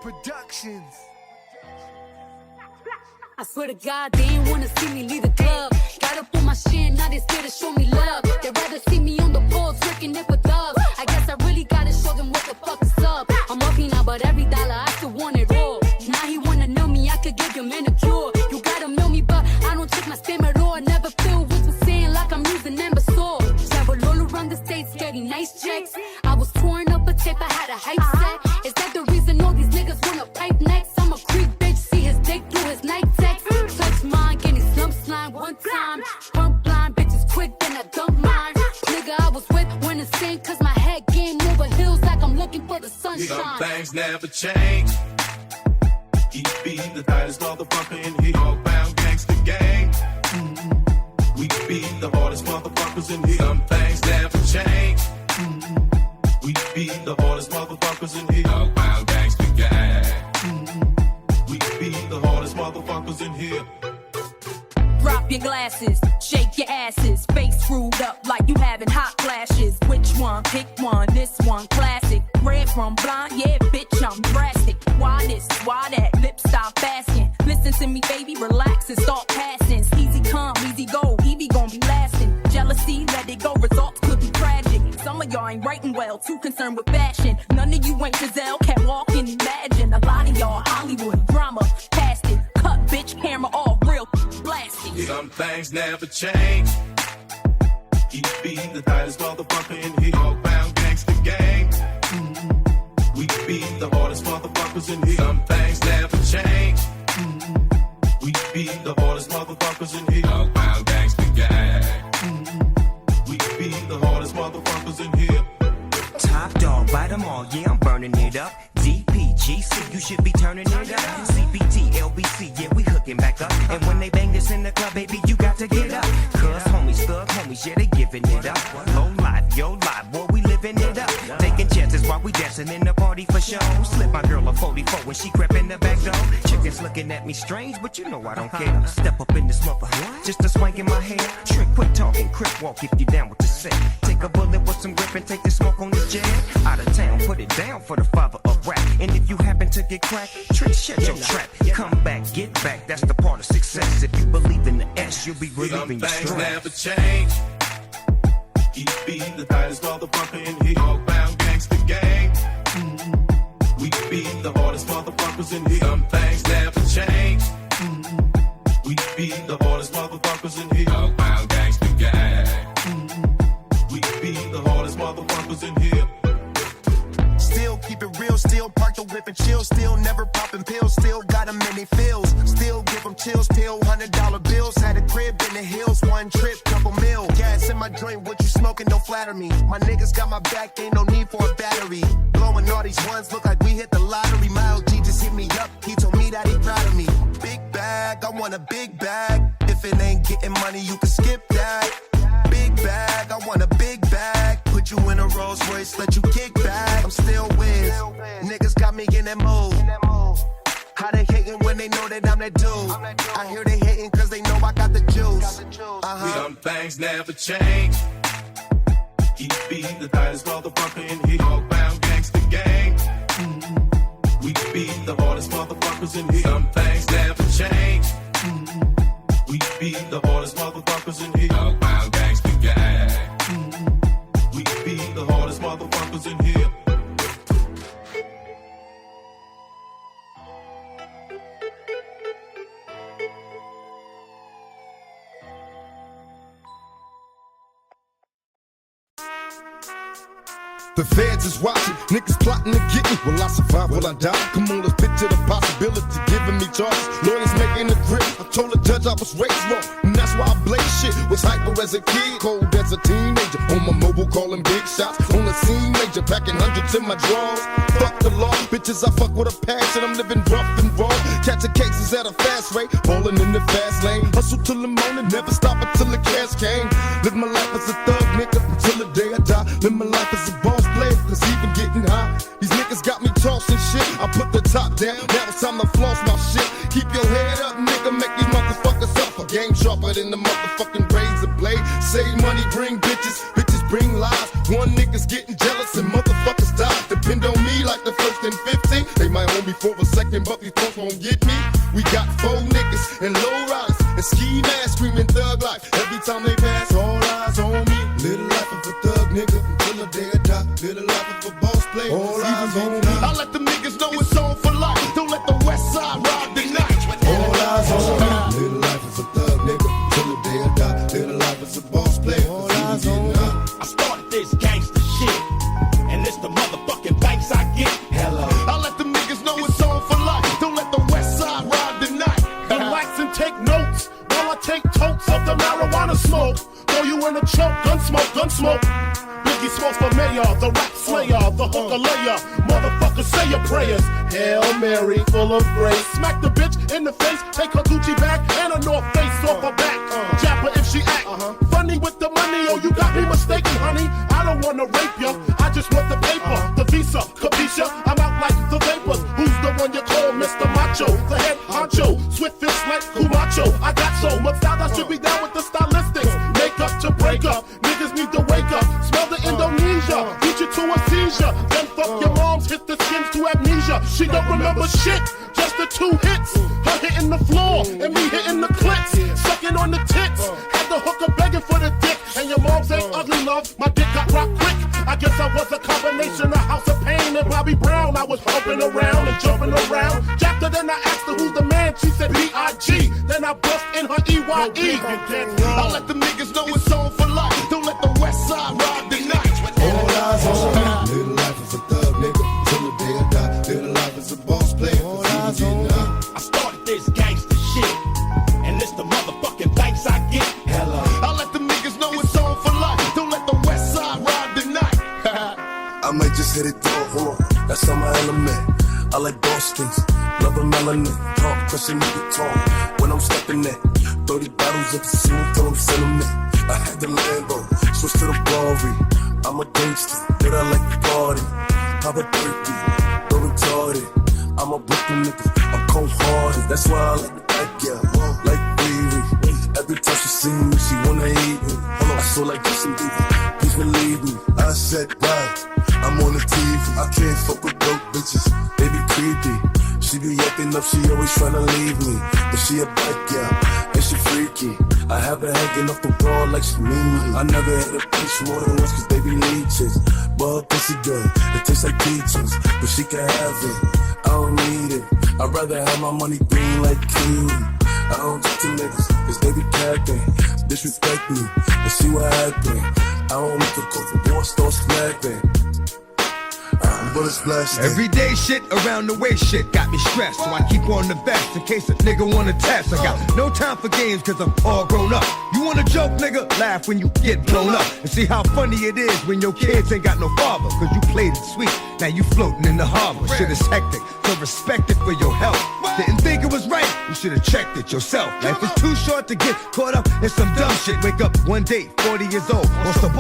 Productions. I swear to God, they ain't wanna see me leave the club. Got up on my shit, now they scared to show me love. They'd rather see me on the pole, twerking it with love. I guess I really gotta show them what the fuck is up. I'm wealthy now, but every dollar I still want it all. Now he wanna know me, I could give you manicure. You gotta know me, but I don't check my spam at all. I never feel what you're saying like I'm using imbecile. Travel all around the states, getting nice checks. I was touring up a tape, I had a hype set. Is that the reason all these niggas wanna pipe next? I'm a creep bitch, see his dick through his night text. Touch mine, get his slump slime one time. Pump blind, bitches quick, then I dump mine. Nigga, I was with when it's sin, cause my head game over hills like I'm looking for the sunshine. Some things never change. EB, the tightest motherfucker in here. All-bound gangsta gang. We be the hardest motherfuckers in here. Some things never change. We be the hardest motherfuckers in here. All-bound gangsta gang. We be the hardest motherfuckers in here. Drop your glasses, shake your asses, face screwed up like you having hot flashes. Which one? Pick one, this one classic. Red from blind, yeah, bitch, I'm drastic. Why this, why that, lips stop asking. Listen to me, baby, relax and start passing. Easy come, easy go, Evie gon' be lasting. Jealousy, let it go, results could be tragic. Some of y'all ain't writing well, too concerned with fashion. None of you ain't Giselle, can't walk and imagine. A lot of y'all Hollywood drama, cast it. Cut, bitch, camera off, real blasting. Some things never change. EB, the tightest motherfucker in here. All-bound gangsta gang. We be the hardest motherfuckers in here. Some things never change. We be the hardest motherfuckers in here. All-bound gangsta gang. We be the hardest motherfuckers in here. Top dog, bite them all, yeah, I'm burning it up. DPGC, you should be turning it up. CBT, LBC, yeah, we hooking back up. And when they bang this in the club, baby, you got to get up. Cuz homies, thug homies, yeah, they giving it up. Low life, yo life, boy, we living it up. Taking chances while we dancing in the party for show. Slip my girl a 44 when she crept in the back door. Chickens looking at me strange, but you know I don't care. Step up in this mother, just a swank in my hair. Trick, quit talking, crip walk if you down with the set. Take a bullet with some grip and take the smoke on this jet. Out of town, put it down for the father of rap. And if you happen to get cracked, trick, shut your trap. Come back, get back, that's the part of success. If you believe in the S, you'll be relieving your stress. Some things never change. EB, the tightest motherfucker in here. All-bound gangsta gang. We be the hardest motherfuckers in here. Some things never change. We be the hardest motherfuckers in here. All-bound gangsta gang. We be the hardest motherfuckers in here. Still keep it real, still park the whip and chill. Still never popping pills, still got them in they feels. Still give them chills, still $100 bills. Had a crib in the hills, one trip, couple mil. Gas in my joint, what you smoking, don't flatter me. My niggas got my back, ain't no need for a battery. Blowing all these ones, look like we hit the lottery. My OG just hit me up, he told me that he proud of me. Big bag, I want a big bag. If it ain't getting money, you can skip that. Big bag, I want a big bag. Put you in a Rolls Royce, let you kick back. I'm still with niggas got me in that mood. How they hating when they know that I'm that dude? I hear they hating cause they know I got the juice. Some things never change. EB, the tightest motherfucker in here. All-bound gangsta gang. We be the hardest motherfuckers in here. Some things never change. We be the hardest motherfuckers in here. All-bound gangsta gang. We be the hardest motherfuckers in here. The feds is watching, niggas plotting to get me. Will I survive, will I die? Come on, let's picture the possibility, giving me charges. Lawyers making a grip, I told the judge I was raised wrong, and that's why I blaze shit. Was hyper as a kid, cold as a teenager. On my mobile calling big shots, on the scene major, packing hundreds in my drawers. Fuck the law, bitches I fuck with a passion. I'm living rough and raw, catching cases at a fast rate, falling in the fast lane. Hustle till the morning, never stop until the cash came. Live my life as a thug nigga until the day I die. Live my life as a boss player, cause even getting high. These niggas got me tossing shit. I put the top down, now it's time to floss my shit. Keep your head up, nigga, make these motherfuckers suffer. Game sharper than the motherfucking razor blade. Save money, bring bitches, bitches bring lies. One nigga's getting jealous and motherfuckers die. Depend on me like the first and 15. They might hold me for a second, but these folks won't get me. We got 4 niggas and low riders and ski masks screaming thug life. Every time they pass, all eyes on me. Little life of a thug nigga until the day I die. Little life of a boss player, all eyes on me. I let the niggas know it's on for life. Don't let the west side ride the night. All eyes on me. Little life is a thug nigga till the day I die. Little life is a boss player, all eyes on me. I started this gangster shit, and it's the motherfucking thanks I get. Hello. I let the niggas know it's on for life. Don't let the west side ride the night. Relax and take notes while I take totes of the marijuana smoke. Throw you in a choke, gun smoke, gun smoke. Biggie smokes for mayor, the rap slayer, the hooker layer. Motherfucker, say your prayers. Hail Mary, full of grace. Smack the bitch in the face, take her Gucci bag and a North Face off her back. Jab her if she act funny with the money. Oh, you got me mistaken, honey. I don't wanna rape ya, I just want the paper, the visa, capisha. I'm out like the vapors. Who's the one you call Mr. Macho? The head honcho, swift fist like Kumacho. I got so much style, I should be down with the stylistics. Make up to break up, niggas need to wake up. Smell the Indonesia, beat you to a seizure. Then fuck your moms, hit the skins to amnesia. She don't remember shit, just the 2 hits. Her hitting the floor, and me hitting the clits. Sucking on the tits, had the hooker begging for the dick. And your moms ain't ugly, love, my dick got rocked quick. I guess I was a combination of House of Pain and Bobby Brown. I was humping around and jumping around. Jacked her, then I asked her who's the man. She said B.I.G. Then I bust in her E.Y.E. I let the niggas know it's on for life. Don't let the west side ride the night. All eyes on me. Little life is a thug nigga till the day I die. Little life is a boss player. All eyes on me. I started this gangster shit, and it's the motherfucking thanks I get. Hello. I let the niggas know it's on for life. Don't let the west side ride the night. I might just hit it though, hold on, that's on my element. I like Boston's, love a melanin. Talk, crushing me the tone when I'm stepping in. 30 bottles of the scene till I'm sentiment. I had the Lambo, switch to the Rari. I'm a gangster, but I like the party. Papa Turkey, no retarded. I'm a Brooklyn nigga, I'm cold-hearted. That's why I like the back, yeah, like Riri. Every time she see me, she wanna eat me. I feel like Justin Bieber, please believe me. I said, right, I'm on the TV. I can't fuck with broke bitches, they be creepy. She be acting up, she always tryna leave me. But she a bad girl, and she freaky. I have her hanging off the wall like she mean me. I never had a bitch more than once cause they be leeches. But her pussy good, it tastes like peaches. But she can have it, I don't need it. I'd rather have my money green like cutie. I don't talk to niggas, cause they be capping. Disrespect me, and see what happened. I don't make a call for war, start slapping. Everyday shit around the way shit got me stressed, so I keep on the vest in case a nigga wanna test. I got no time for games cause I'm all grown up. You wanna joke, nigga? Laugh when you get blown up. And see how funny it is when your kids ain't got no father. Cause you played it sweet, now you floating in the harbor. Shit is hectic, so respect it for your health. Didn't think it was right, you should've checked it yourself. Life is too short to get caught up in some dumb shit. Wake up one day, 40 years old, on some